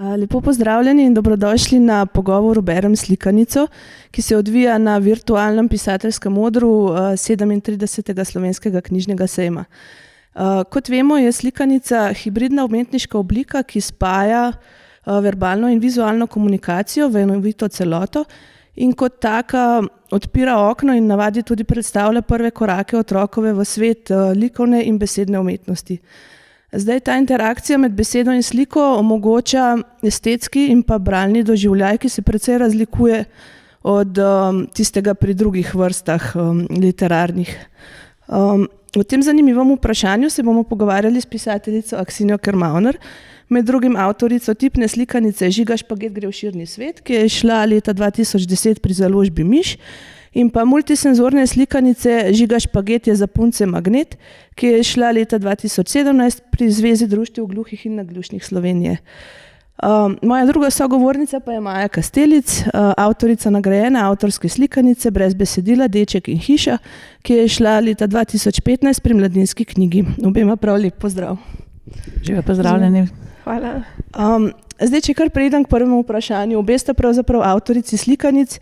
Lepo pozdravljeni in dobrodošli na pogovoru Berem slikanico, ki se odvija na virtualnem pisateljskem odru 37. Slovenskega knjižnega sejma. Kot vemo, je slikanica hibridna umetniška oblika, ki spaja verbalno in vizualno komunikacijo v enovito celoto in kot taka odpira okno in navadi tudi predstavlja prve korake otrokove v svet likovne in besedne umetnosti. Zdaj ta interakcija med besedo in sliko omogoča estetski in pa bralni doživljaj, ki se precej razlikuje od tistega pri drugih vrstah literarnih. O tem zanimivem vprašanju se bomo pogovarjali s pisateljico Aksinijo Kermauner, med drugim avtorico tipne slikanice Žiga špaget gre v širni svet, ki je izšla leta 2010 pri založbi Miš, in pa multisenzorne slikanice Žiga špaget je za punce magnet, ki je izšla leta 2017 pri Zvezi društev gluhih in naglušnih Slovenije. Moja druga sogovornica pa je Maja Kastelic, avtorica nagrajene avtorske slikanice Brez besedila Deček in hiša, ki je izšla leta 2015 pri Mladinski knjigi. Obema prav lep pozdrav. Živijo pozdravljeni. Hvala. Zdaj, če kar preidem k prvemu vprašanju. Obe sta pravzaprav avtorici slikanic,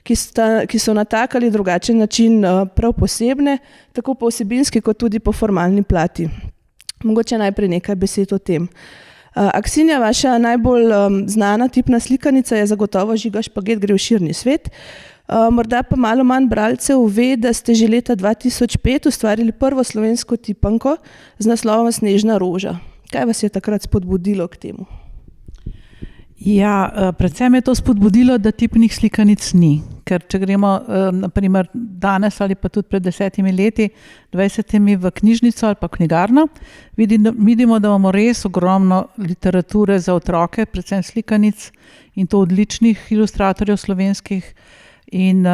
ki so na tak ali drugačen način prav posebne, tako po vsebinski kot tudi po formalni plati. Mogoče najprej nekaj besed o tem. Aksinja, vaša najbolj znana tipna slikanica je zagotovo Žiga špaget gre v širni svet. Morda pa malo manj bralcev ve, da ste že leta 2005 ustvarili prvo slovensko tipanko z naslovom Snežna roža. Kaj vas je takrat spodbudilo k temu? Ja, predvsem je to spodbudilo, da tipnih slikanic ni. Ker če gremo naprimer danes ali pa tudi pred 10 leti, 20 v knjižnico ali pa knjigarno, vidimo, da imamo res ogromno literature za otroke, predvsem slikanic in to odličnih ilustratorjev slovenskih. In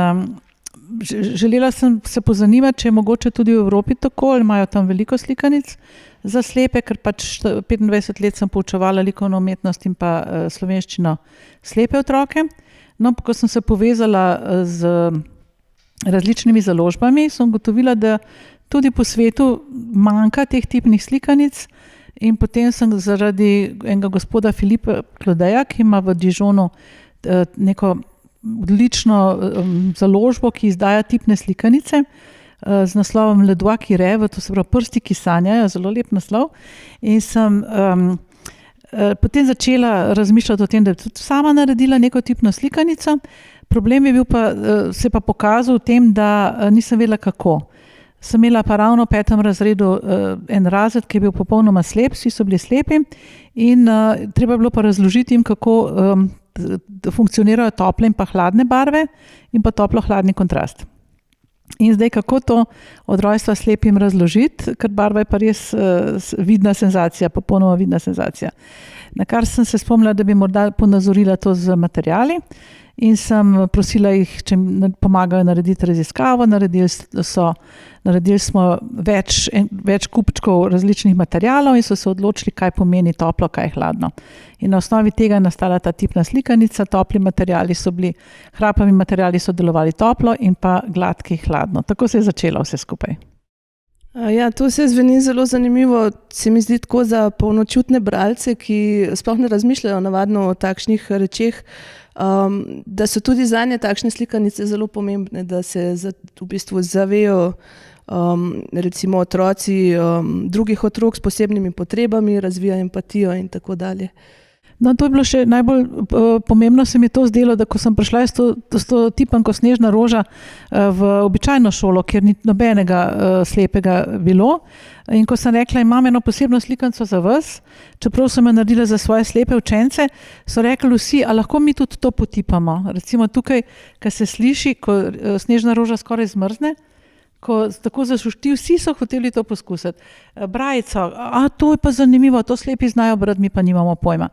želela sem se pozanimati, če je mogoče tudi v Evropi tako, ali imajo tam veliko slikanic za slepe, ker pač 25 let sem poučevala likovno umetnost in pa slovenščino slepe otroke. No, ko sem se povezala z različnimi založbami, sem ugotovila, da tudi po svetu manjka teh tipnih slikanic in potem sem zaradi enega gospoda Filipa Klodeja, ki ima v Dijonu neko odlično založbo, ki izdaja tipne slikanice z naslovom Le doigt qui rêve, to se pravi prsti, ki sanjajo, zelo lep naslov. In sem potem začela razmišljati o tem, da bi tudi sama naredila neko tipno slikanico. Problem je bil pa, se pa pokazal v tem, da nisem vedela kako. Sem imela pa ravno v 5. razredu en razred, ki je bil popolnoma slep, vsi so bili slepi in treba je bilo pa razložiti jim, kako funkcionirajo tople in pa hladne barve in pa toplo-hladni kontrast. In zdaj, kako to od rojstva slepim razložiti, ker barva je pa res vidna senzacija, popolnoma vidna senzacija. Na kar sem se spomnila, da bi morda ponazorila to z materiali in sem prosila jih, če mi pomagajo narediti raziskavo. Naredili smo več kupčkov različnih materialov in so se odločili, kaj pomeni toplo, kaj hladno. In na osnovi tega je nastala ta tipna slikanica. Topli materiali so bili, hrapavi materiali so delovali toplo in pa gladki hladno. Tako se je začelo vse skupaj. Ja, to se zveni zelo zanimivo. Se mi zdi tako za polnočutne bralce, ki sploh ne razmišljajo navadno o takšnih rečeh, da so tudi zanje takšne slikanice zelo pomembne, da se v bistvu zavejo recimo otroci drugih otrok s posebnimi potrebami, razvijajo empatijo in tako dalje. No, to je bilo še najbolj pomembno, se mi to zdelo, da ko sem prišla s to tipanko Snežna roža v običajno šolo, kjer ni nobenega slepega bilo, in ko sem rekla, imam eno posebno slikanico za vas, čeprav sem jo naredila za svoje slepe učence, so rekli vsi, a lahko mi tudi to potipamo. Recimo tukaj, ko se sliši, ko Snežna roža skoraj zmrzne, ko tako zasušti, vsi so hoteli to poskusiti. Brajico, to je pa zanimivo, to slepi znajo brati, mi pa nimamo pojma.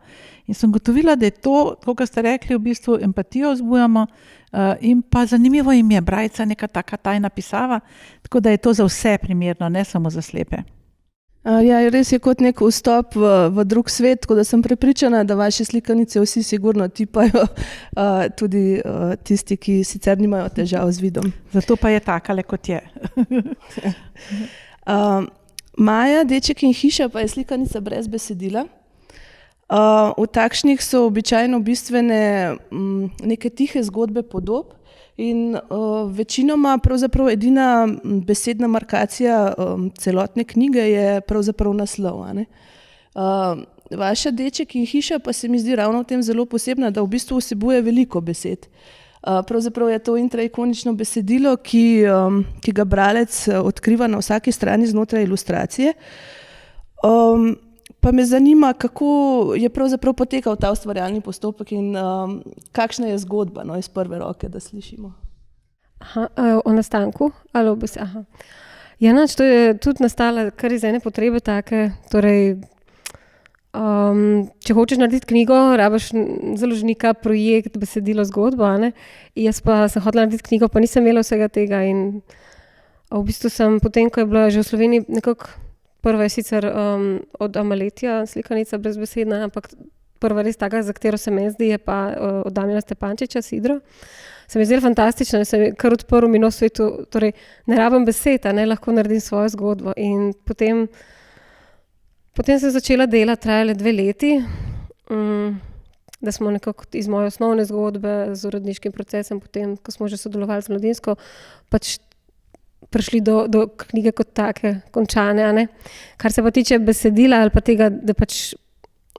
In sem gotovila, da je to, kot ste rekli, v bistvu empatijo vzbujamo in pa zanimivo jim je, brajica neka taka tajna pisava, tako da je to za vse primerno, ne samo za slepe. Ja, res je kot nek vstop v drug svet, tako da sem prepričana, da vaše slikanice vsi sigurno tipajo, tudi tisti, ki sicer nimajo težav z vidom. Zato pa je takale, kot je. Maja, Deček in hiša pa je slikanica brez besedila. V takšnih so običajno bistvene neke tihe zgodbe podob in večinoma pravzaprav edina besedna markacija celotne knjige je pravzaprav naslov. A ne? Vaša Deček in hiša pa se mi zdi ravno v tem zelo posebna, da v bistvu vsebuje veliko besed. Pravzaprav je to intraikonično besedilo, ki ga bralec odkriva na vsaki strani znotraj ilustracije. Pa me zanima, kako je pravzaprav potekal ta ustvarjalni postopek in kakšna je zgodba, no, iz prve roke, da slišimo. O nastanku? Ja, nač, to je tudi nastala kar iz ene potrebe take, torej če hočeš narediti knjigo, rabiš založnika, projekt, besedilo, zgodbo, ne? Jaz pa sem hotela narediti knjigo, pa nisem imela vsega tega in v bistvu sem potem, ko je bila že v Sloveniji nekako prva je sicer od Amaletja slikanica brezbesedna, ampak prva res taka, za katero se meni zdi, je pa od Damjana Stepančiča Sidro. Se mi zdi fantastično, se mi kar odprl mi nov svetu, torej ne rabim besed, ne, lahko naredim svojo zgodbo in Potem sem začela delati, trajale 2 leti, da smo nekako iz moje osnovne zgodbe z uredniškim procesem, potem, ko smo že sodelovali z Mladinsko, pač prišli do knjige kot take, končane. Ne? Kar se pa tiče besedila ali pa tega, da pač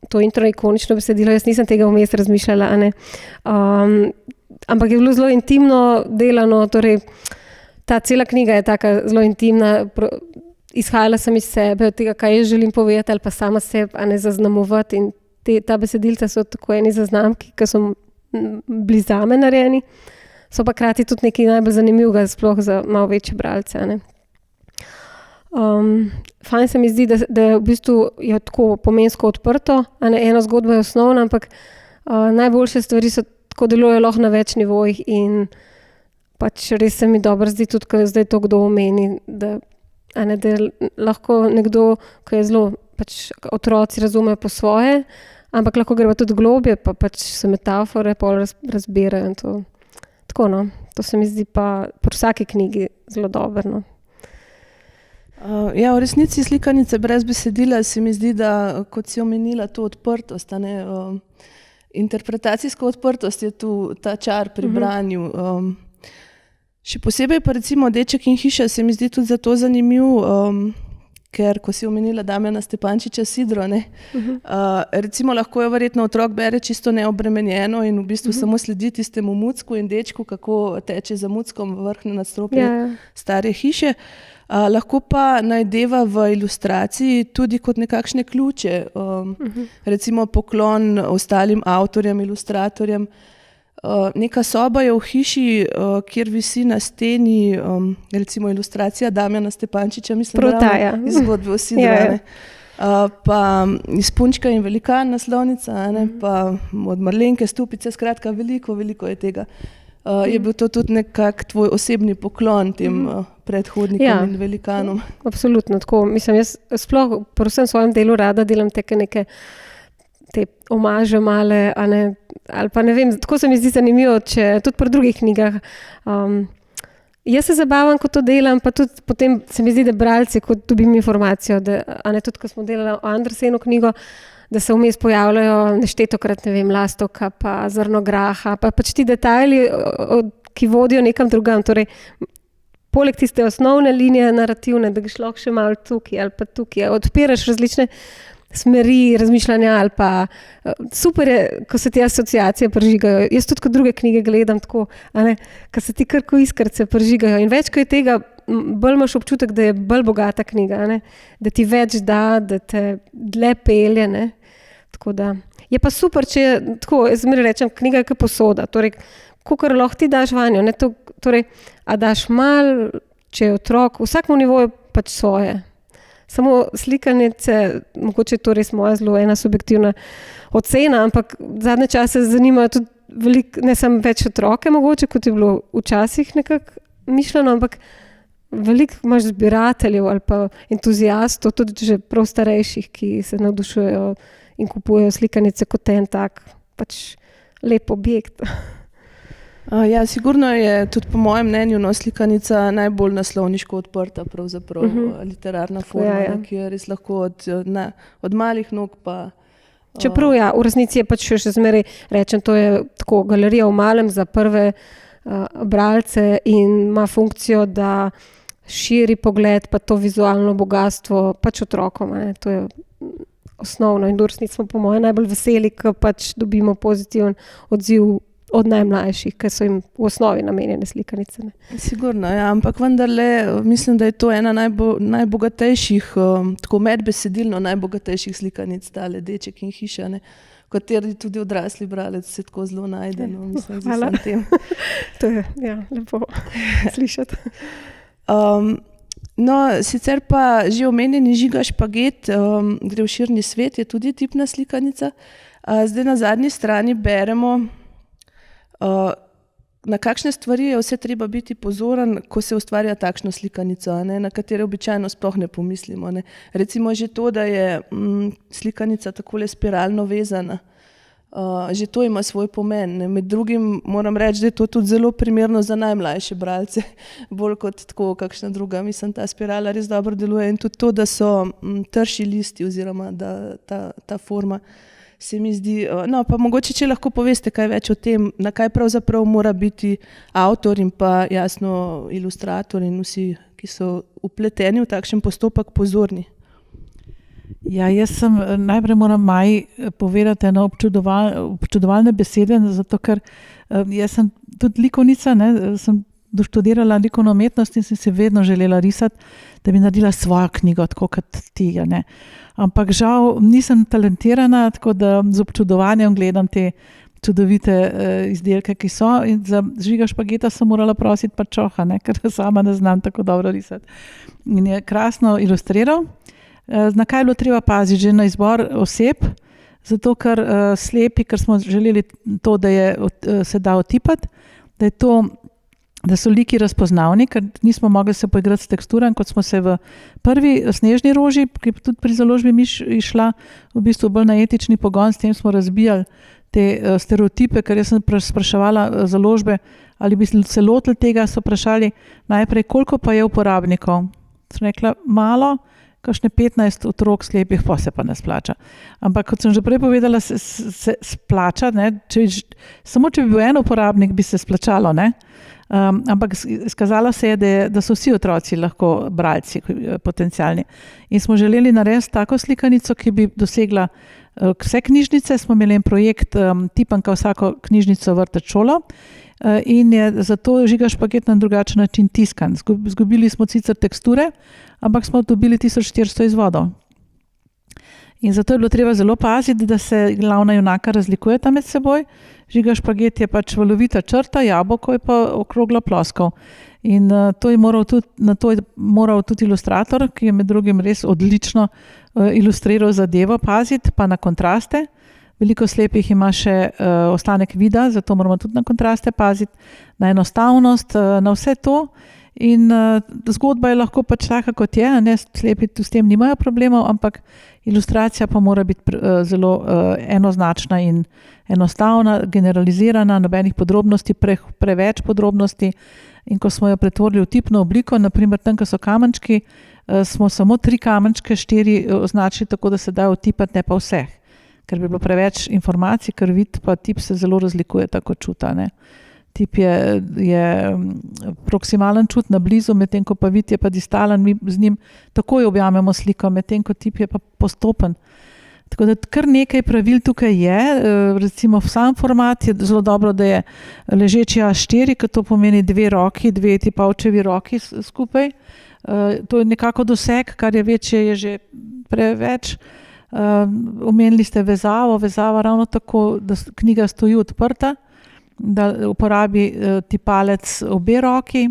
to intraikonično besedilo, jaz nisem tega vmes razmišljala, ne? Ampak je bilo zelo intimno delano, torej ta cela knjiga je taka zelo intimna, izhajala sem iz sebe, od tega, kaj jaz želim povedati ali pa sama sebe, a ne zaznamovati in ta besedilca so tako eni zaznamki, ki so bili zame narejeni, so pa krati tudi nekaj najbolj zanimivega, sploh za malo večje bralce. Ne. Fajn se mi zdi, da v bistvu je tako pomensko odprto, a ne ena zgodba je osnovna, ampak najboljše stvari so tako delujejo lahko na več nivojih in pač res se mi dobro zdi tudi, ko zdaj to kdo omeni, da lahko nekdo, ki je zelo, pač otroci razumejo po svoje, ampak lahko gre pa tudi globje, pa pač se metafore pol razbirajo in to. Tako, no. To se mi zdi pa pri vsaki knjigi zelo dobro, no. Ja, v resnici slikanice brez besedila se mi zdi, da kot si omenila to odprtost, interpretacijska odprtost je tu ta čar pri branju. Še posebej pa recimo Deček in hiša se mi zdi tudi zato zanimiv, ker ko si omenila Damjana Stepančiča Sidro, ne, recimo lahko jo verjetno otrok bere čisto neobremenjeno in v bistvu samo sledi tistemu mucku in dečku, kako teče za muckom v vrhne nadstropje stare hiše. Lahko pa najdeva v ilustraciji tudi kot nekakšne ključe, recimo poklon ostalim avtorjem, ilustratorjem. Neka soba je v hiši, kjer visi na steni recimo ilustracija Damjana Stepančiča, mislim, iz zgodbe o Sidru, pa iz Punčka in velikan naslovnica, pa od Marlenke Stupice, skratka veliko je tega. Je bil to tudi nekak tvoj osebni poklon tem predhodnikom in velikanom? Absolutno, tako. Mislim, jaz sploh pri vsem svojem delu rada delam neke te omaže male, ali pa ne vem, tako se mi zdi zanimivo, če tudi pri drugih knjigah. Jaz se zabavam, ko to delam, pa tudi potem se mi zdi, da bralci, ko dobim informacijo, da, tudi ko smo delali o Andersenu knjigo, da se vmes pojavljajo neštetokrat, ne vem, lastovka, pa zrno graha, pa pač ti detajli, ki vodijo nekam drugam. Torej, poleg tiste osnovne linije narativne, da greš lahko še malo tukaj ali pa tukaj, odpiraš različne smeri razmišljanja ali pa super je, ko se te asociacije prižigajo. Jaz tudi kot druge knjige gledam tako, ko se ti kar ko iskrce prižigajo in več, ko je tega, bolj imaš občutek, da je bolj bogata knjiga, da ti več da te dlje pelje, ne. Tako da je pa super, če je tako, jaz zmeraj rečem, knjiga je kot posoda, torej kakor lahko ti daš vanjo, ne, torej, a daš malo, če je otrok, vsakmu nivoju pač svoje. Samo slikanice, mogoče je to res moja zelo ena subjektivna ocena, ampak zadnje čase zanimajo tudi veliko, ne samo več otroke mogoče, kot je bilo včasih nekako mišljeno, ampak veliko imaš zbirateljev ali pa entuzijastov, tudi že prav starejših, ki se navdušujejo in kupujejo slikanice kot en tak pač lep objekt. Ja, sigurno je tudi po mojem mnenju slikanica najbolj naslovniško odprta, pravzaprav literarna forma, ki je res lahko od malih nog pa Čeprav v resnici je pač še zmeraj, rečem, to je tako galerija v malem za prve bralce in ima funkcijo, da širi pogled pa to vizualno bogatstvo pač otrokom. To je osnovno in v resnici smo po mojem najbolj veseli, ko pač dobimo pozitiven odziv od najmlajših, ki so jim v osnovi namenjene slikanice. Sigurno, ja, ampak vendarle mislim, da je to ena najbogatejših, tako medbesedilno najbogatejših slikanic, tale Deček in hiša, v kateri tudi odrasli bralec se tako zelo najde. Mislim, hvala. Tem. To je lepo slišati. Sicer pa že omenjeni Žiga Špaget, Gre v širni svet, je tudi tipna slikanica. Zdaj na zadnji strani beremo, na kakšne stvari je vse treba biti pozoren, ko se ustvarja takšno slikanico, na katere običajno sploh ne pomislimo. Recimo že to, da je slikanica takole spiralno vezana. Že to ima svoj pomen. Med drugim moram reči, da je to tudi zelo primerno za najmlajše bralce, bolj kot tako kakšna druga. Mislim, ta spirala res dobro deluje in tudi to, da so trši listi oziroma da ta forma se mi zdi. Pa mogoče, če lahko poveste kaj več o tem, na kaj pravzaprav mora biti avtor in pa jasno ilustrator in vsi, ki so vpleteni v takšen postopek, pozorni. Ja, jaz najprej moram Maji povedati eno občudovalne besede, zato ker jaz sem tudi likovnica, sem doštudirala likovno umetnost in sem si vedno želela risati, da bi naredila svojo knjigo, tako kot ti. Ampak žal nisem talentirana, tako da z občudovanjem gledam te čudovite izdelke, ki so, in za Žiga Špageta sem morala prositi pa čoha, ker sama ne znam tako dobro risati. In je krasno ilustriral. Na kaj je bilo treba paziti? Že na izbor oseb, zato ker slepi, ker smo želeli to, da se da otipati, da so liki razpoznavni, ker nismo mogli se poigrati s teksturam, kot smo se v prvi Snežni roži, ki je tudi pri založbi Miš išla v bistvu bolj na etični pogon, s tem smo razbijali te stereotipe, ker jaz sem spraševala založbe, ali bi se lotili tega, so vprašali najprej, koliko pa je uporabnikov. Sem rekla, malo, kakšne 15 otrok slepih, pa se pa ne splača. Ampak kot sem že prej povedala, se splača, samo če bi bil en uporabnik, bi se splačalo, ampak izkazalo se je, da so vsi otroci lahko bralci potencialni. In smo želeli narediti tako slikanico, ki bi dosegla vse knjižnice. Smo imeli en projekt Tipanka vsako knjižnico vrtec šolo in je zato Žiga Špaget na drugačen način tiskan. Zgubili smo sicer teksture, ampak smo dobili 1400 izvodov. In zato je bilo treba zelo paziti, da se glavna junaka razlikujeta med seboj. Žiga Špaget je pač valovita črta, jabolko je pa okrogla ploskov. In na to je moral tudi ilustrator, ki je med drugim res odlično ilustriral zadevo, paziti pa na kontraste. Veliko slepih ima še ostanek vida, zato moramo tudi na kontraste paziti, na enostavnost, na vse to. In zgodba je lahko pač taka, kot je, slepi s tem nimajo problemov, ampak ilustracija pa mora biti zelo enoznačna in enostavna, generalizirana, nobenih podrobnosti, preveč podrobnosti. In ko smo jo pretvorili v tipno obliko, naprimer tam, ko so kamenčki, smo samo 3 kamenčke, 4 označili tako, da se dajo otipati, ne pa vseh. Ker bi bilo preveč informacij, ker vid pa tip se zelo razlikuje, tako čuta. Tip je proksimalen čut na blizu, medtem ko pa vid je pa distalen, mi z njim takoj objamemo sliko, medtem ko tip je pa postopen. Tako da kar nekaj pravil tukaj je, recimo sam format je zelo dobro, da je ležeči A4, ker to pomeni 2 roki, 2 tipavčevi roki skupaj. To je nekako doseg, kar je večje, je že preveč. Omenili ste vezava ravno tako, da knjiga stoji odprta, da uporabi tipalec obe roki.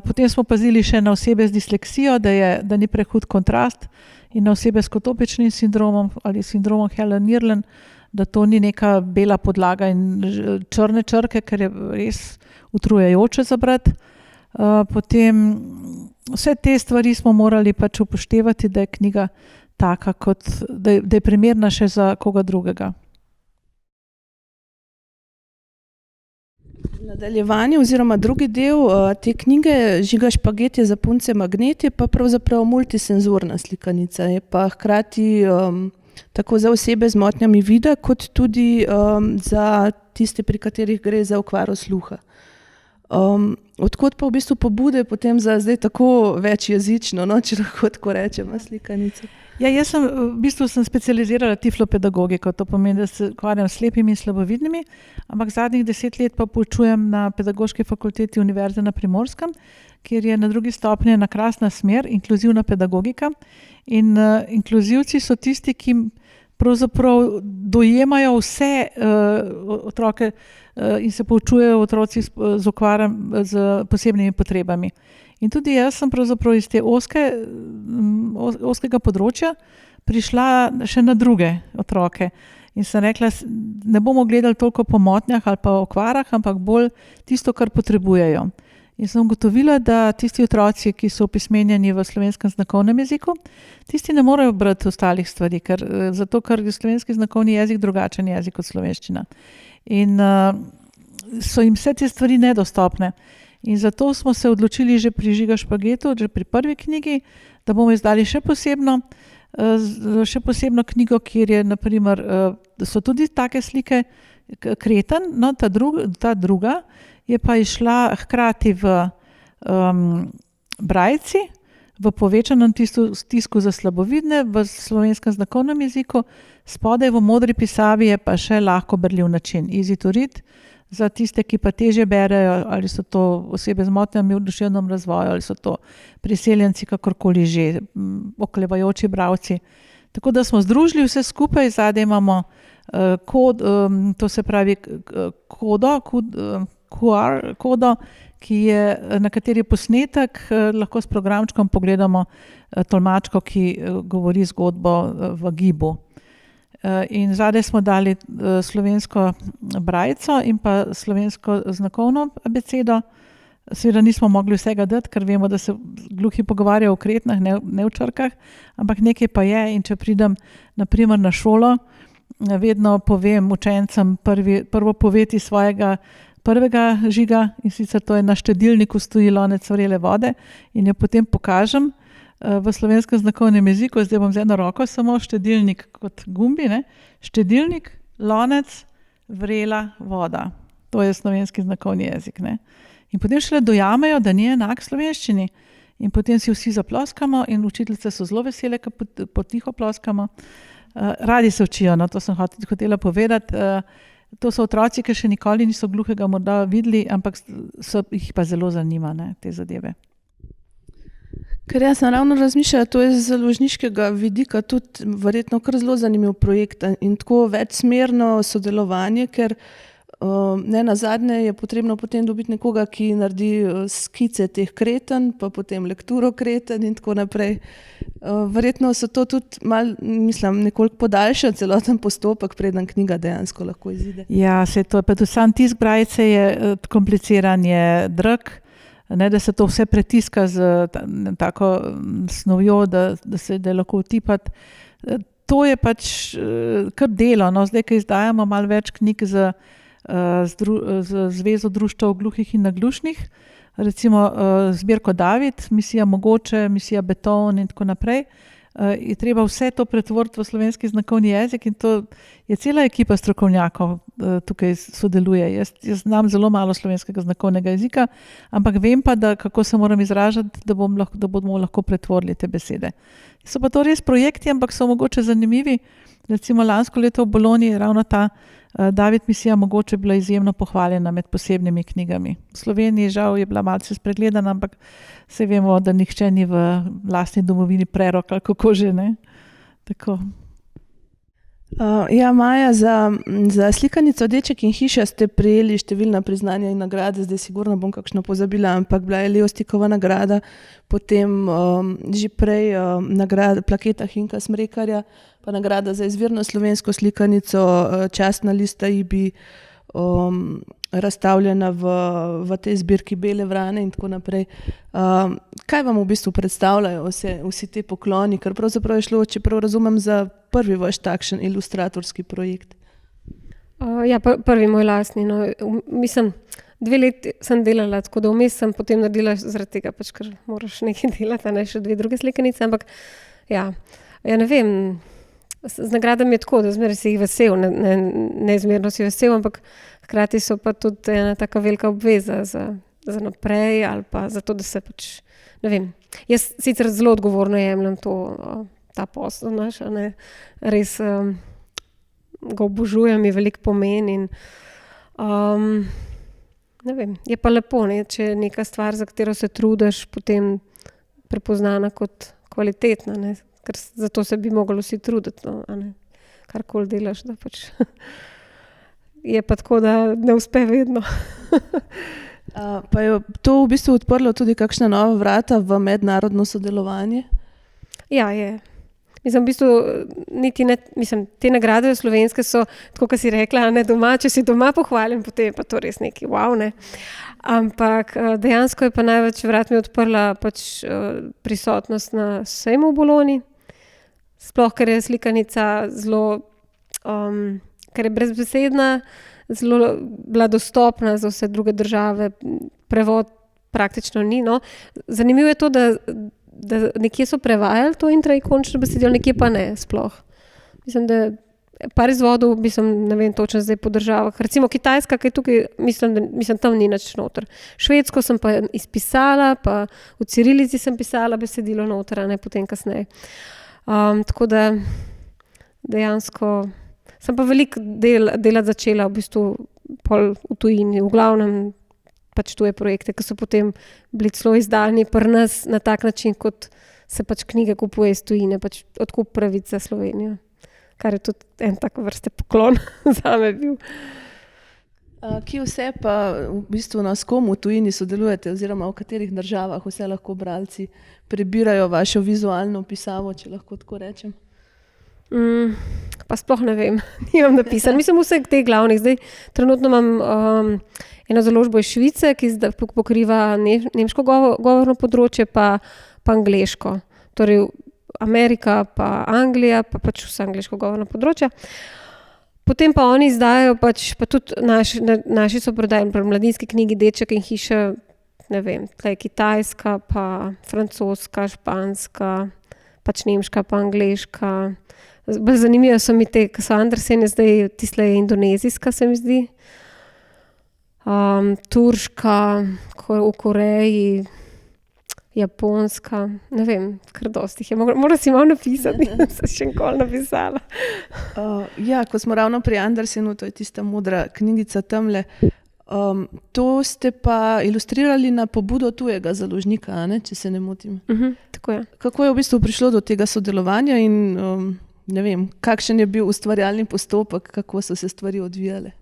Potem smo pazili še na osebe z disleksijo, da ni prehud kontrast, in na osebe s kotopičnim sindromom ali sindromom Helen-Mirren, da to ni neka bela podlaga in črne črke, ker je res utrujajoče za brati. Potem vse te stvari smo morali pač upoštevati, da je knjiga taka, da je primerna še za koga drugega. Nadaljevanje oziroma drugi del te knjige Žiga Špaget je za punce magnet, je pa pravzaprav multisenzorna slikanica, je pa hkrati tako za osebe z motnjami vida, kot tudi za tiste, pri katerih gre za okvaro sluha. Odkot pa v bistvu pobude potem za zdaj tako večjezično, no, če lahko tako rečemo, slikanica? Ja, jaz sem v bistvu specializirala tiflopedagogiko, to pomeni, da se ukvarjam s slepimi in slabovidnimi, ampak zadnjih 10 let pa poučujem na Pedagoški fakulteti Univerze na Primorskem, kjer je na drugi stopnji ena krasna smer, inkluzivna pedagogika. In inkluzivci so tisti, ki pravzaprav dojemajo vse otroke in se poučujejo otroci z posebnimi potrebami. In tudi jaz sem pravzaprav iz te ozkega področja prišla še na druge otroke. In sem rekla, ne bomo gledali toliko po motnjah ali pa okvarah, ampak bolj tisto, kar potrebujejo. In sem ugotovila, da tisti otroci, ki so opismenjeni v slovenskem znakovnem jeziku, tisti ne morejo brati ostalih stvari, zato ker je slovenski znakovni jezik drugačen jezik kot slovenščina. In so jim vse te stvari nedostopne. In zato smo se odločili že pri Žiga Špagetu, že pri prvi knjigi, da bomo izdali še posebno knjigo, kjer je, naprimer, so tudi take slike Kreten, no, ta druga je pa išla hkrati v brajci, v povečanem tisku za slabovidne, v slovenskem znakovnem jeziku, spodaj v modri pisavi je pa še lahko berljiv način, easy to read, za tiste, ki pa težje berejo, ali so to osebe z motnjami v duševnem razvoju, ali so to priseljenci, kakorkoli že, oklevajoči bralci. Tako da smo združili vse skupaj, zadaj imamo to se pravi QR kodo, na kateri posnetek lahko s programčkom pogledamo tolmačko, ki govori zgodbo v gibu. In zadaj smo dali slovensko brajico in pa slovensko znakovno abecedo. Seveda nismo mogli vsega dati, ker vemo, da se gluhi pogovarjajo o kretnah, ne v črkah, ampak nekaj pa je. In če pridem naprimer na šolo, vedno povem učencem prvo povedi svojega prvega Žiga, in sicer to je na štedilniku stoji lonec vrele vode, in jo potem pokažem v slovenskem znakovnem jeziku. Zdaj bom z eno roko samo štedilnik kot gumbi, ne? Štedilnik, lonec, vrela voda. To je slovenski znakovni jezik, ne? In potem šele dojamejo, da ni enak slovenščini. In potem si vsi zaploskamo in učiteljice so zelo vesele, ko potiho ploskamo. Radi se učijo, no, to sem hotela povedati. To so otroci, ki še nikoli niso gluhega morda videli, ampak jih pa zelo zanima, ne, te zadeve. Ker jaz sem ravno razmišljala, to je z založniškega vidika tudi verjetno kar zelo zanimiv projekt in tako večsmerno sodelovanje, ker nenazadnje je potrebno potem dobiti nekoga, ki naredi skice teh kreten, pa potem lekturo kreten in tako naprej. Verjetno so to tudi nekoliko podaljša celoten postopek, preden knjiga dejansko lahko izide. Ja, se to je pa tudi sam tisk brajice je kompliciran, je drag, ne, da se to vse pretiska z tako snovjo, da je lahko vtipati. To je pač kar delo, no, zdaj, ko izdajamo malo več knjig z Zvezo društev gluhih in naglušnih, recimo zbirko David, Misija mogoče, Misija beton in tako naprej, je treba vse to pretvoriti v slovenski znakovni jezik in to je cela ekipa strokovnjakov tukaj sodeluje. Jaz znam zelo malo slovenskega znakovnega jezika, ampak vem pa, da kako se moram izražati, da bomo lahko pretvorili te besede. So pa to res projekti, ampak so mogoče zanimivi. Recimo lansko leto v Bologni ravno ta David Misija mogoče bila izjemno pohvaljena med posebnimi knjigami. V Sloveniji žal je bila malce spregledana, ampak se vemo, da nihče ni v lastni domovini prerok ali kako že, ne. Tako. Ja, Maja, za slikanico Deček in hiša ste prejeli številna priznanja in nagrade, zdaj sigurno bom kakšno pozabila, ampak bila je Levstikova nagrada, potem že prej nagrada Plaketa Hinka Smrekarja, pa nagrada za izvirno slovensko slikanico, častna lista IBI, razstavljena v tej zbirki Bele vrane in tako naprej. Kaj vam v bistvu predstavljajo vsi te pokloni, ker pravzaprav je šlo, če prav razumem, za prvi vaš takšen ilustratorski projekt? Ja, prvi moj lastni. No. Mislim, 2 leti sem delala, tako da vmes sem potem naredila zaradi tega, pač, ker moraš nekaj delati, a ne še 2 druge slikanice, ampak ja ne vem, z nagradami je tako, da zmeraj si jih vesel, neizmerno si vesel, ampak hkrati so pa tudi ena taka velika obveza za naprej ali pa za to, da se pač, ne vem. Jaz sicer zelo odgovorno jemljem ta posel naš, res ga obožujem, je veliko pomeni in ne vem, je pa lepo, ne, če je neka stvar, za katero se trudiš, potem prepoznana kot kvalitetna, ne, ker zato se bi mogli vsi truditi, no, karkoli delaš, da pač je pa tako, da ne uspe vedno. Pa je to v bistvu odprlo tudi kakšna nova vrata v mednarodno sodelovanje? Ja, je. Mislim, v bistvu, te nagrade slovenske so, tako kot si rekla, ne doma, če si doma pohvalim, potem je pa to res neki wow, ne. Ampak dejansko je pa največ vrat mi odprla pač prisotnost na sejmu v Bologni, sploh, ker je slikanica zelo, ker je brezbesedna, zelo bila dostopna za vse druge države, prevod praktično ni, no. Zanimivo je to, da nekje so prevajali to intraikonično besedilo, nekje pa ne sploh. Mislim, da par izvodov, ne vem točno zdaj po državah. Recimo Kitajska, ki je tukaj, mislim, tam ni nič noter. Švedsko sem pa izpisala, pa v cirilici sem pisala besedilo noter, ne potem kasneje. Tako da dejansko sem pa veliko delati začela v bistvu pol v tujini, v glavnem pač tuje projekte, ki so potem bili celo izdani pri nas na tak način, kot se pač knjige kupuje iz tujine, pač odkup pravic za Slovenijo, kar je tudi en tak vrste poklon zame bil. Kje vse pa v bistvu s kom v tujini sodelujete oziroma v katerih državah vse lahko bralci prebirajo vašo vizualno pisavo, če lahko tako rečem? Pa sploh ne vem, nimam napisan. Mislim, vseh teh glavnih. Zdaj, trenutno imam eno založbo iz Švice, ki pokriva nemško govorno področje, pa angleško. Torej, Amerika, pa Anglija, pa pač vse angleško govorno področje. Potem pa oni izdajajo, pa tudi naši so prodajali mladinski knjigi Deček in hiša, ne vem, tle kitajska, pa francoska, španska, pač nemška, pa angleška. Bolj zanimivo so mi te, ki so Andersen, je zdaj tisle indonezijska, se mi zdi. Turška, v Koreji, japonska, ne vem, kar dosti je. Moram si malo napisati, sem še nikoli napisala. Ja, ko smo ravno pri Andersenu, to je tista modra knjigica tamle, to ste pa ilustrirali na pobudo tujega založnika, ne, če se ne motim. Tako je. Kako je v bistvu prišlo do tega sodelovanja in ne vem, kakšen je bil ustvarjalni postopek, kako so se stvari odvijale?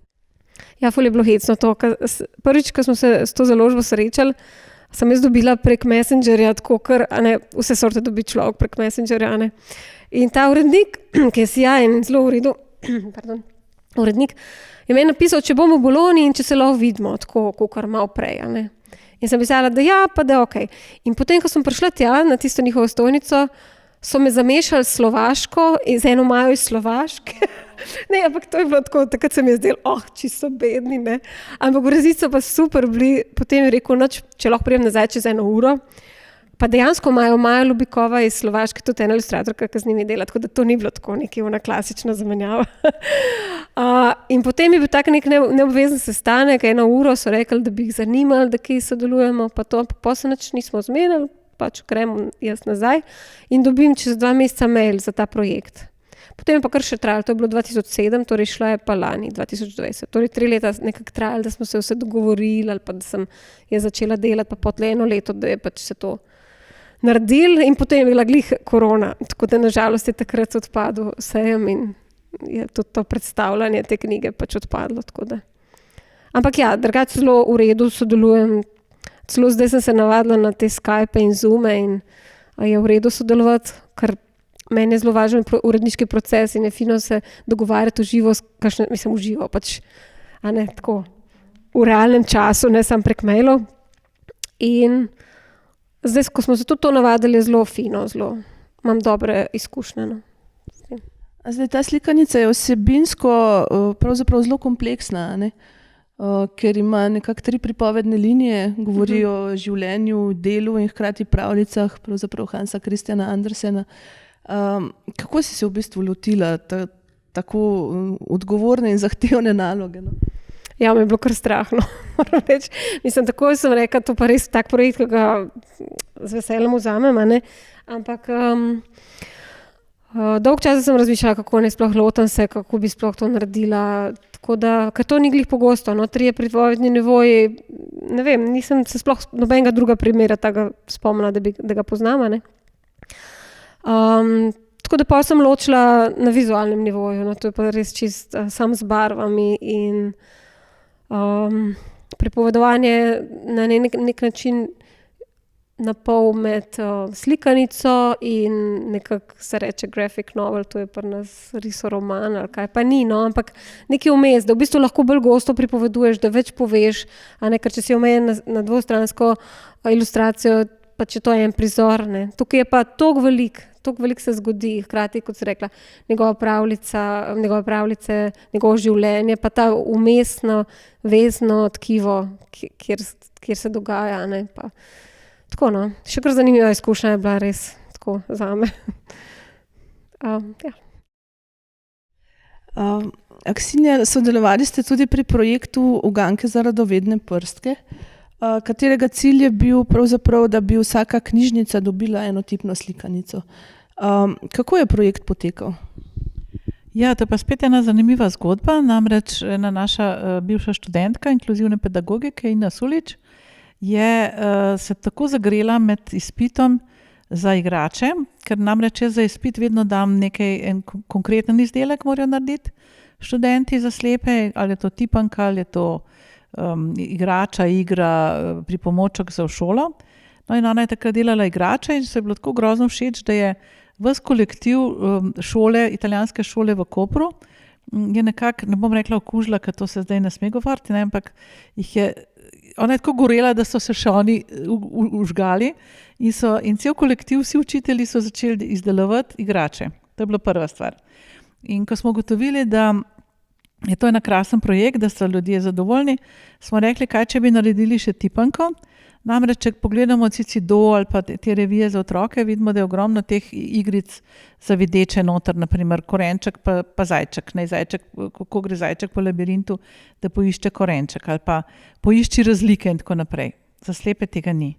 Ja, ful je bilo hecno to. Prvič, ko smo se s to založbo srečali, sem jaz dobila prek Messengerja, tako kar, vse sorte dobi človek prek Messengerja, ne. In ta urednik, ki je sijajen in zelo v redu, urednik, je meni napisal, če bomo v Bologni in če se lahko vidimo, tako, kakor malo prej, ne. In sem pisala, da ja, pa da okej. In potem, ko sem prišla tja na tisto njihovo stojnico, so me zamešali slovaško in z eno majo iz Slovaške. Ne, ampak to je bilo tako, takrat se mi je zdelo, čisto bedni, ne. Ampak v resnici so pa super bili, potem je rekel, če lahko prijem nazaj čez 1 uro. Pa dejansko Maja Lubikova iz Slovaške, tudi ena ilustratorka, ki z njimi dela, tako da to ni bilo tako neki ona klasična zamenjava. In potem je bil tak nek neobvezen sestanek, 1 uro so rekli, da bi jih zanimali, da kje sodelujemo, pa to, pa se nič nismo zmenili, pač gremo jaz nazaj in dobim čez 2 meseca mail za ta projekt. Potem je pa kar še trajalo, to je bilo 2007, torej šla je pa lani, 2020. Torej 3 leta nekako trajalo, da smo se vse dogovorili ali pa da sem jaz začela delati, pa potem 1 leto, da je pač se to naredil in potem je bila glih korona, tako da nažalost je takrat odpadel sejem in je tudi to predstavljanje te knjige pač odpadlo, tako da. Ampak ja, drugače zelo v redu sodelujem, celo zdaj sem se navadila na te Skype in Zoome in je v redu sodelovati, ker meni je zelo važen uredniški proces in je fino se dogovarjati v živo, v živo pač, tako v realnem času, ne samo prek mailov. In zdaj, ko smo se tudi to navadili, je zelo fino, imam dobre izkušnje. No. Zdaj, ta slikanica je vsebinsko pravzaprav zelo kompleksna, ne? Ker ima nekako 3 pripovedne linije, govori o življenju, delu in hkrati pravljicah, pravzaprav Hansa Christiana Andersena. Kako si se v bistvu lotila tako odgovorne in zahtevne naloge? No? Ja, me je bilo kar strah, no, moram reči. Mislim, takoj sem rekla, to pa res tak projekt, ki ga z veseljem vzamem, a ne. Ampak dolg časa sem razmišljala, kako ne sploh lotam se, kako bi sploh to naredila. Tako da, ker to ni glih pogosto, no, 3 pripovedni nivoji, ne vem, nisem se sploh nobenega druga primera tako spomnila, da ga poznam, a ne. Tako da pa sem ločila na vizualnem nivoju, no, to je pa res čist sam z barvami in pripovedovanje na nek način napol med slikanico in nekako se reče graphic novel, to je pri nas risoroman ali kaj, pa ni, no, ampak nekaj vmes, da v bistvu lahko bolj gosto pripoveduješ, da več poveš, a ne, ker če si omejen na dvostransko ilustracijo, pa če to je en prizor, ne. Tukaj je pa toliko veliko se zgodi, hkrati, kot si rekla, njegove pravljice, njegovo življenje, pa ta vmesno, vezno tkivo, kjer se dogaja, ne, pa tako, no. Še kar zanimiva izkušnja je bila res tako zame. Ja. Aksinja, sodelovali ste tudi pri projektu Uganke za radovedne prstke, katerega cilj je bil pravzaprav, da bi vsaka knjižnica dobila enotipno slikanico. Kako je projekt potekal? Ja, to je pa spet ena zanimiva zgodba, namreč ena naša bivša študentka inkluzivne pedagogike Ina Sulič je se tako zagrela med izpitom za igrače, ker namreč jaz za izpit vedno dam en konkreten izdelek morajo narediti študenti za slepe, ali je to tipanka, ali je to igrača, igra, pripomoček za v šolo. No in ona je takrat delala igrače in se je bilo tako grozno všeč, da je ves kolektiv šole, italijanske šole v Kopru, je nekako, ne bom rekla okužila, ker to se zdaj ne sme govoriti, ne, ampak ona je tako gorela, da so se še oni užgali in cel kolektiv, vsi učitelji so začeli izdelovati igrače. To je bila prva stvar. In ko smo ugotovili, da je to en krasen projekt, da so ljudje zadovoljni, smo rekli, kaj če bi naredili še tipanko. Namreč, če pogledamo Cicido ali pa te revije za otroke, vidimo, da je ogromno teh igric za videče noter, naprimer korenček pa zajček. Kako gre zajček po labirintu, da poišče korenček ali pa poišči razlike in tako naprej. Za slepe tega ni.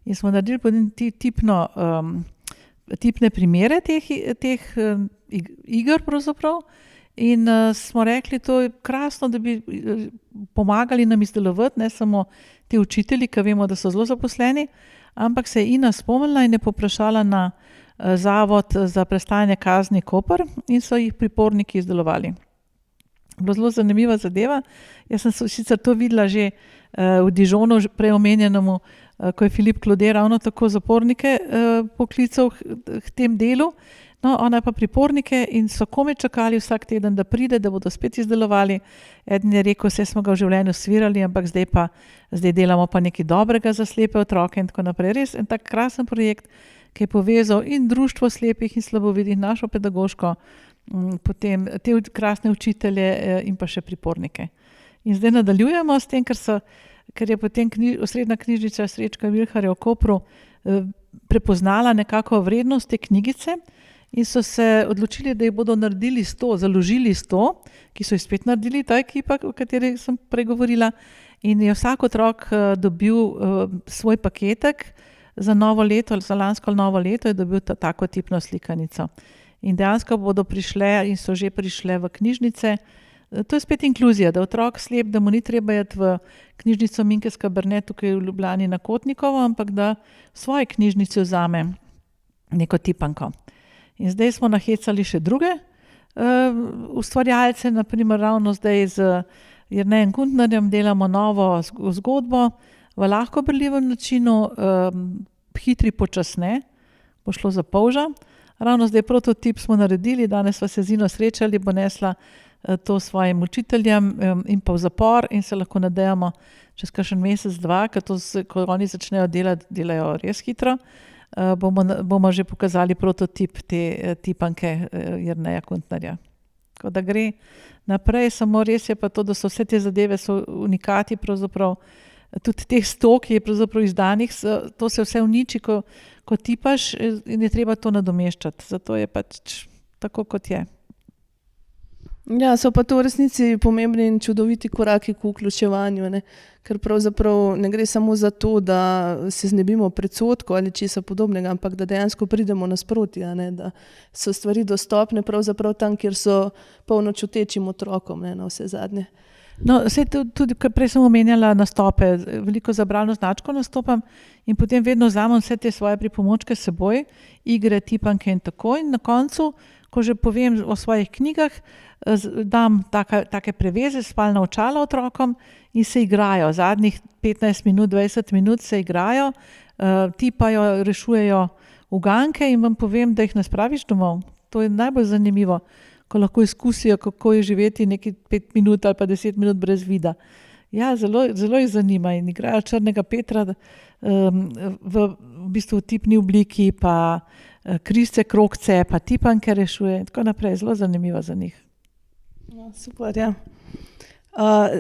In smo naredili potem tipne primere teh iger pravzaprav. In smo rekli, to je krasno, da bi pomagali nam izdelovati, ne samo ti učitelji, ki vemo, da so zelo zaposleni, ampak se je Ina spomnila in je poprašala na Zavod za prestajanje kazni Koper in so jih priporniki izdelovali. Bilo zelo zanimiva zadeva. Jaz sem sicer to videla že v Dijonu, prej omenjenemu, ko je Filip Klode ravno tako zapornike poklical k tem delu. No, ona je pa pripornike in so komaj čakali vsak teden, da pride, da bodo spet izdelovali. Eden je rekel, vse smo ga v življenju svirali, ampak zdaj delamo pa nekaj dobrega za slepe otroke in tako naprej. Res en tak krasen projekt, ki je povezal in društvo slepih in slabovidnih, našo pedagoško, potem te krasne učitelje in pa še pripornike. In zdaj nadaljujemo s tem, ker je potem osrednja knjižnica Srečka Vilharja v Kopru prepoznala nekako vrednost te knjigice. In so se odločili, da jih bodo naredili 100, založili 100, ki so jih spet naredili, ta ekipa, o kateri sem pregovorila. In je vsak otrok dobil svoj paketek za novo leto, za lansko novo leto je dobil tako tipno slikanico. In dejansko bodo prišle in so že prišle v knjižnice. To je spet inkluzija, da otrok slep, da mu ni treba iti v knjižnico Minke Skabernet tukaj v Ljubljani na Kotnikovo, ampak da v svoji knjižnici vzame neko tipanko. In zdaj smo nahecali še druge ustvarjalce, naprimer ravno zdaj z Jernejem Kuntnerjem delamo novo zgodbo v lahko berljivem načinu, hitri počasne, bo šlo za polža. Ravno zdaj prototip smo naredili, danes sva se z Ino srečali, bo nesla to svojim učiteljem in pa v zapor in se lahko nadejamo čez kakšen mesec, 2, ko oni začnejo delati, delajo res hitro. Bomo že pokazali prototip te tipanke Jerneja Kuntnerja. Tako da gre naprej, samo res je pa to, da so vse te zadeve so unikati pravzaprav tudi teh 100, ki je pravzaprav izdanih, to se vse uniči, ko tipaš in je treba to nadomeščati. Zato je pač tako, kot je. Ja, so pa to v resnici pomembni in čudoviti koraki k vključevanju, ne? Ker pravzaprav ne gre samo za to, da se znebimo predsodkov ali česa podobnega, ampak da dejansko pridemo nasproti, a ne? Da so stvari dostopne pravzaprav tam, kjer so polno čutečim otrokom, ne? Na vse zadnje. No, tudi prej sem omenjala nastope, veliko za bralno značko nastopam in potem vedno vzamem vse te svoje pripomočke s seboj, igre, tipanke in tako, in na koncu, ko že povem o svojih knjigah, dam take preveze, spalna očala otrokom in se igrajo. Zadnjih 15 minut, 20 minut se igrajo, tipajo, rešujejo uganke in vam povem, da jih ne spraviš domov. To je najbolj zanimivo, ko lahko izkusijo, kako je živeti nekaj 5 minut ali pa 10 minut brez vida. Ja, zelo, zelo jih zanima in igrajo Črnega Petra v bistvu v tipni obliki, pa križce, krogce, pa tipanke rešuje in tako naprej. Zelo zanimivo za njih. Ja, super, ja.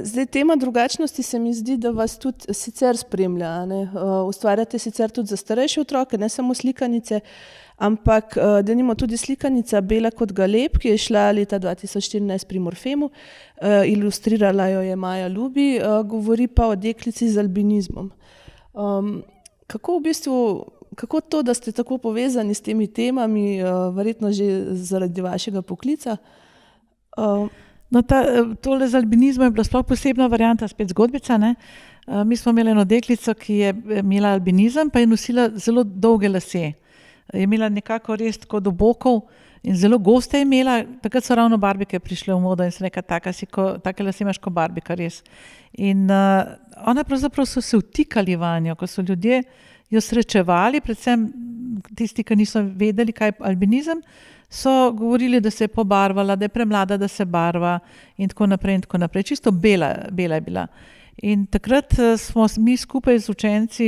Zdaj, tema drugačnosti se mi zdi, da vas tudi sicer spremlja, ne? Ustvarjate sicer tudi za starejše otroke, ne samo slikanice, ampak denimo tudi slikanica Bela kot galeb, ki je šla leta 2014 pri Morfemu, ilustrirala jo je Maja Ljubi, govori pa o deklici z albinizmom. Kako to, da ste tako povezani s temi temami, verjetno že zaradi vašega poklica? No, tole z albinizmom je bila sploh posebna varianta, spet zgodbica, ne. Mi smo imeli eno deklico, ki je imela albinizem, pa je nosila zelo dolge lase. Je imela nekako res tako do bokov in zelo goste je imela. Takrat so ravno barbike prišle v modo in sem rekla, take lase imaš kot barbika, res. In ona pravzaprav so se vtikali vanjo, ko so ljudje jo srečevali, predvsem tisti, ki niso vedeli, kaj je albinizem, so govorili, da se je pobarvala, da je premlada, da se barva in tako naprej in tako naprej. Čisto bela je bila. In takrat smo mi skupaj z učenci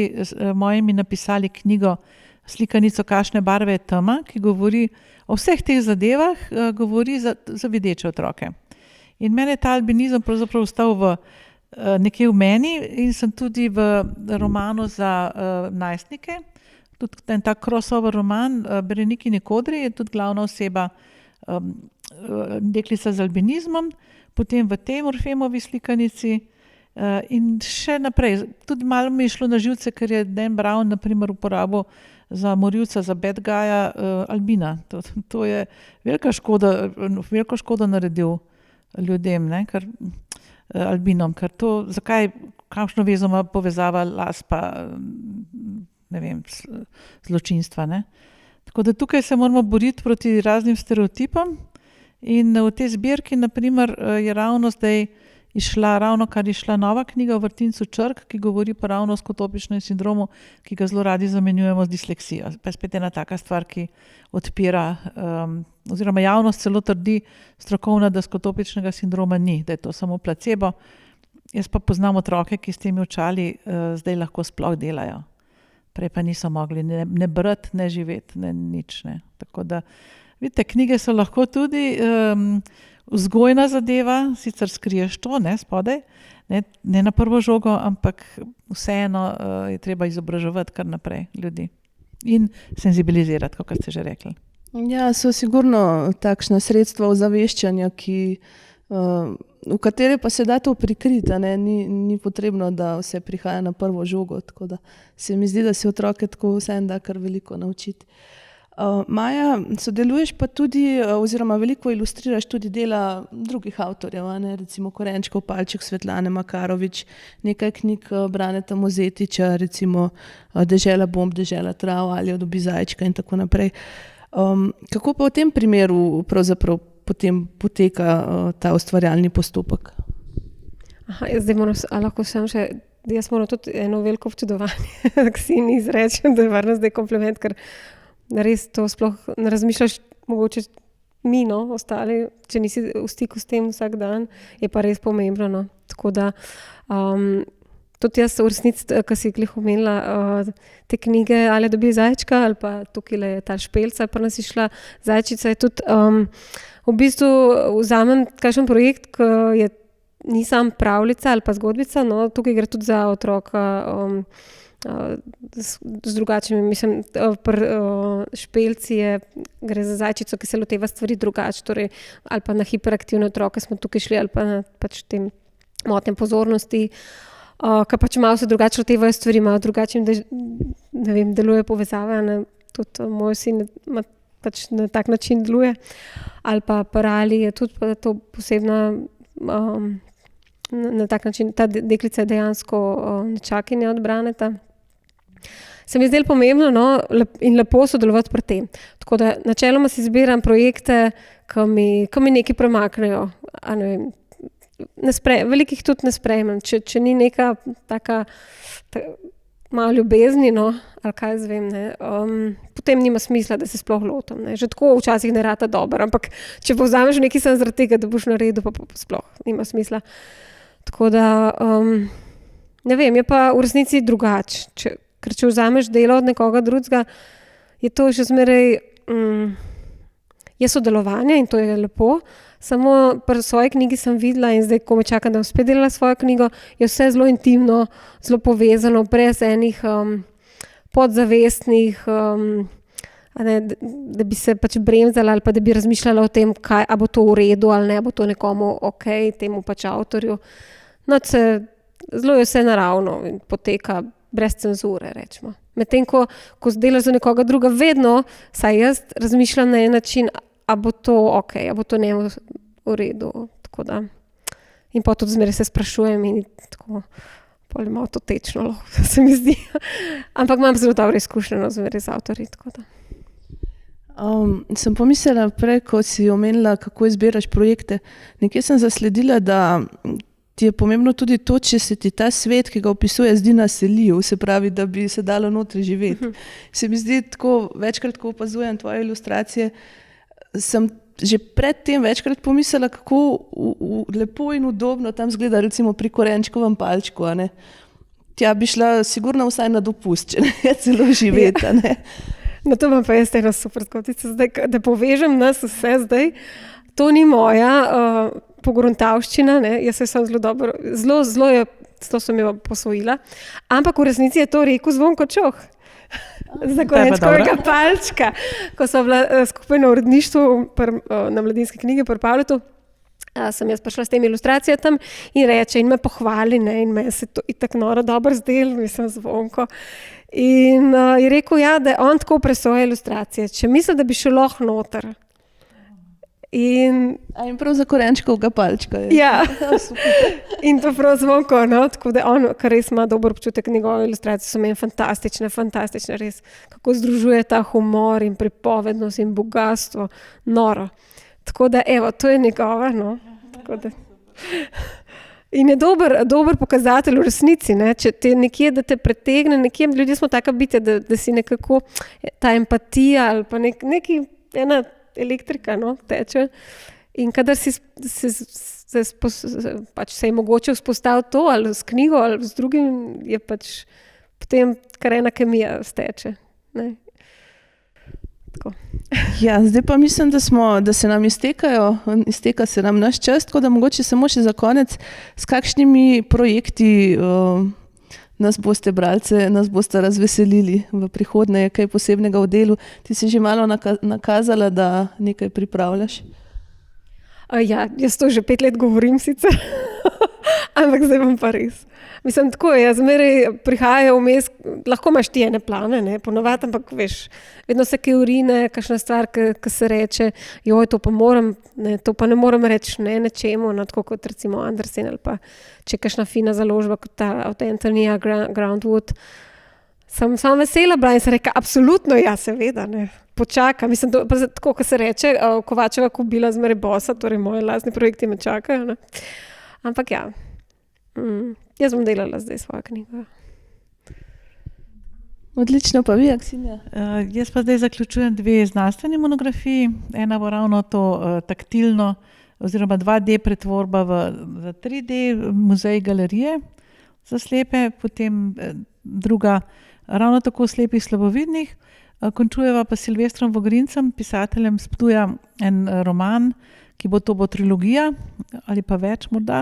mojimi napisali knjigo Slikanico Kakšne barve je tema, ki govori o vseh teh zadevah, govori za videče otroke. In mene je ta albinizem pravzaprav ostal nekje v meni in sem tudi v romanu za najstnike, tudi en tak crossover roman, Berenikini kodri, je tudi glavna oseba deklica z albinizmom, potem v tej Morfemovi slikanici in še naprej. Tudi malo mi je šlo na živce, ker je Dan Brown na primer uporabil za morilca, za bad guyja albina. To je veliko škodo naredil ljudem, ne, albinom, ker to, zakaj, kakšno vezo ima povezava las pa ne vem, zločinstva, ne. Tako da tukaj se moramo boriti proti raznim stereotipom in v tej zbirki na primer je ravno zdaj ravnokar izšla nova knjiga v vrtincu Črk, ki govori pa ravno o skotopičnem sindromu, ki ga zelo radi zamenjujemo z disleksijo. Pa je spet ena taka stvar, ki odpira, oziroma javnost celo trdi strokovna, da skotopičnega sindroma ni, da je to samo placebo. Jaz pa poznam otroke, ki s temi očali zdaj lahko sploh delajo. Prej pa niso mogli ne brati, ne živeti, ne nič. Ne. Tako da, vidite, knjige so lahko tudi vzgojna zadeva, sicer skriješ to, ne, spodaj, ne na prvo žogo, ampak vseeno je treba izobraževati kar naprej ljudi in senzibilizirati, kot ste že rekli. Ja, so sigurno takšna sredstva ozaveščanja, v katere pa se da to prikriti, ne? Ni potrebno, da vse prihaja na prvo žogo, tako da se mi zdi, da se otroke tako vseeno da kar veliko naučiti. Maja, sodeluješ pa tudi, oziroma veliko ilustriraš tudi dela drugih avtorjev, ne? Recimo Korenčkov palček, Svetlane Makarovič, nekaj knjig Braneta Mozetiča, recimo Dežela bomb, Dežela trav ali Od dobi zajčka in tako naprej. Kako pa v tem primeru pravzaprav potem poteka ta ustvarjalni postopek? Zdaj lahko sem še, jaz moram tudi eno veliko občudovanje, da si ni izrečem, da je varno zdaj kompliment, ker res to sploh ne razmišljaš, mogoče ostali, če nisi v stiku s tem vsak dan, je pa res pomembno, no. Tako da tudi jaz v resnici, ki si glih omenila te knjige Ali dobi zajčka ali pa tukaj ta Špelca, pa nas je šla Zajčica, je tudi v bistvu vzamem kakšen projekt, ki je ni sam pravljica ali pa zgodbica, no, tukaj gre tudi za otroka z drugačnimi, mislim, Špelci gre za zajčico, ki se loteva stvari drugače, torej, ali pa na hiperaktivne otroke smo tukaj šli, ali pa na pač tem motnjem pozornosti, ki pač malo se drugače lotevajo stvari, malo drugače, ne vem, deluje povezave, ne, tudi moj sin pač na tak način deluje, ali pa parali je tudi pa to posebna, na tak način, ta deklica je dejansko nečakinja od Braneta. Se mi je zdelo pomembno, no, in lepo sodelovati pri tem. Tako da načeloma si izbiram projekte, ki mi nekaj premaknejo. Ne vem, velikih tudi ne sprejmem. Če ni neka taka malo ljubezni, no, ali kaj jaz vem, ne, potem nima smisla, da se sploh lotam. Ne. Že tako včasih ne rata dobro, ampak če povzameš nekaj sem zaradi tega, da boš naredil, pa sploh nima smisla. Tako da, ne vem, je pa v resnici drugače. Ker če vzameš delo od nekoga drugega, je to že zmeraj je sodelovanje in to je lepo. Samo pri svoji knjigi sem videla in zdaj, ko me čakam, da bom spet delala svojo knjigo, je vse zelo intimno, zelo povezano, brez enih podzavestnih, da bi se pač bremzala ali pa da bi razmišljala o tem, a bo to v redu ali ne, bo to nekomu okej, temu pač avtorju. No, zelo je vse naravno in poteka brez cenzure, rečemo. Medtem, ko delaš za nekoga druga, vedno, saj jaz razmišljam na en način, a bo to okej, a bo to njemu v redu. Tako da. In pa tudi zmeraj se sprašujem in tako, pol malo to tečno, se mi zdi. Ampak imam zelo dobre izkušnje zmeraj z avtorji, tako da. Sem pomislila prej, ko si omenila, kako izbiraš projekte. Nekje sem zasledila, da ti je pomembno tudi to, če se ti ta svet, ki ga opisuje, zdi naseljiv, se pravi, da bi se dalo notri živeti. Se mi zdi tako, večkrat, ko opazujem tvoje ilustracije, sem že predtem večkrat pomislila, kako lepo in udobno tam zgleda, recimo pri korenčkovem palčku, a ne. Tja bi šla sigurno vsaj na dopust, če ne celo živeti, a ne. No, to imam pa jaz eno super zgodbico zdaj, da povežem nas vse zdaj. To ni moja pogruntavščina, ne, jaz se sem zelo dobro, zelo sem jo posvojila, ampak v resnici je to rekel Zvonko Čoh. Za korenčkovega palčka, ko so bila skupaj na uredništvu na Mladinski knjigi pri Pavletu, sem jaz prišla s temi ilustracijami tam in reče in me pohvali, ne, in me se to itak noro dobro zdel, mislim Zvonko. In je rekel, ja, da je on tako presoja ilustracije, če misli, da bi šel lahko noter. In prav za korenčkovega palčka. Ja, in to prav Zvonko, no, tako da on, kar res ima dober občutek, njegove ilustracije so meni fantastične, res, kako združuje ta humor in pripovednost in bogatstvo, noro. Tako da, evo, to je njegova, no, tako da. In je dober pokazatelj v resnici, ne, če te nekje, da te pretegne, nekje, ljudje smo taka bitja, da si nekako ta empatija ali pa ena elektrika, no, teče. In kadar se je mogoče vzpostaviti to, ali s knjigo, ali z drugim, je pač potem kar ena kemija steče. Ne. Tako. Ja, zdaj pa mislim, da se nam izteka se nam naš čas, tako da mogoče samo še za konec, s kakšnimi projekti nas boste bralce, nas boste razveselili v prihodnje, je kaj posebnega v delu. Ti si že malo nakazala, da nekaj pripravljaš. Ja, jaz to že 5 let govorim sicer, ampak zdaj bom pa res. Mislim, tako je, zmeraj prihajajo vmes, lahko imaš ti ene plane, ne, ponovadi, ampak veš, vedno se kaj urine, kakšna stvar, ki se reče, joj, to pa moram, ne, to pa ne moram reči ne nečemu, no, tako kot recimo Andersen ali pa če kakšna fina založba kot ta od Anthonyja Groundwood. Sem vesela bila in sem rekla, absolutno ja, seveda, ne, počaka. Mislim, tako, ko se reče, Kovačeva kobila zmeraj bosa, torej moje lastni projekti me čakajo, ne. Ampak ja, jaz bom delala zdaj svojo knjigo. Odlično, pa vi, Aksinja? Jaz pa zdaj zaključujem 2 znanstveni monografiji. Ena bo ravno to taktilno oziroma 2D pretvorba v 3D muzej galerije za slepe, potem druga ravno tako slepih slabovidnih. Končujeva pa Silvestrom Vogrincem, pisateljem s Ptuja, en roman, ki bo trilogija ali pa več morda,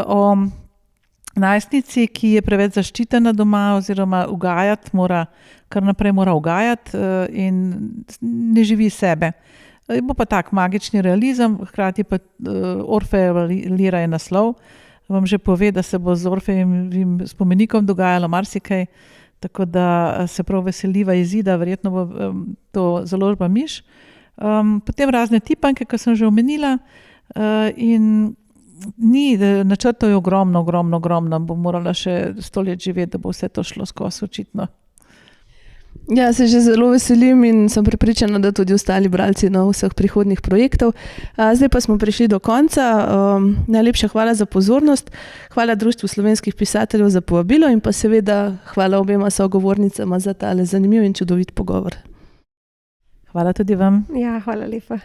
o najstnici, ki je preveč zaščitena doma oziroma kar naprej mora ugajati in ne živi sebe. Bo pa tak magični realizem, hkrati pa Orfejeva lira je naslov. Vam že pove, da se bo z Orfejevim spomenikom dogajalo marsikaj, tako da se prav veseliva izida, verjetno bo to založba Miš. Potem razne tipanke, ki sem že omenila, in načrtov je ogromno, bo morala še 100 let živeti, da bo vse to šlo skozi očitno. Ja, se že zelo veselim in sem prepričana, da tudi ostali bralci vseh prihodnjih projektov. Zdaj pa smo prišli do konca. Najlepša hvala za pozornost, hvala Društvu slovenskih pisateljev za povabilo in pa seveda hvala obema sogovornicama za tale zanimiv in čudovit pogovor. Hvala tudi vam. Ja, hvala lepa.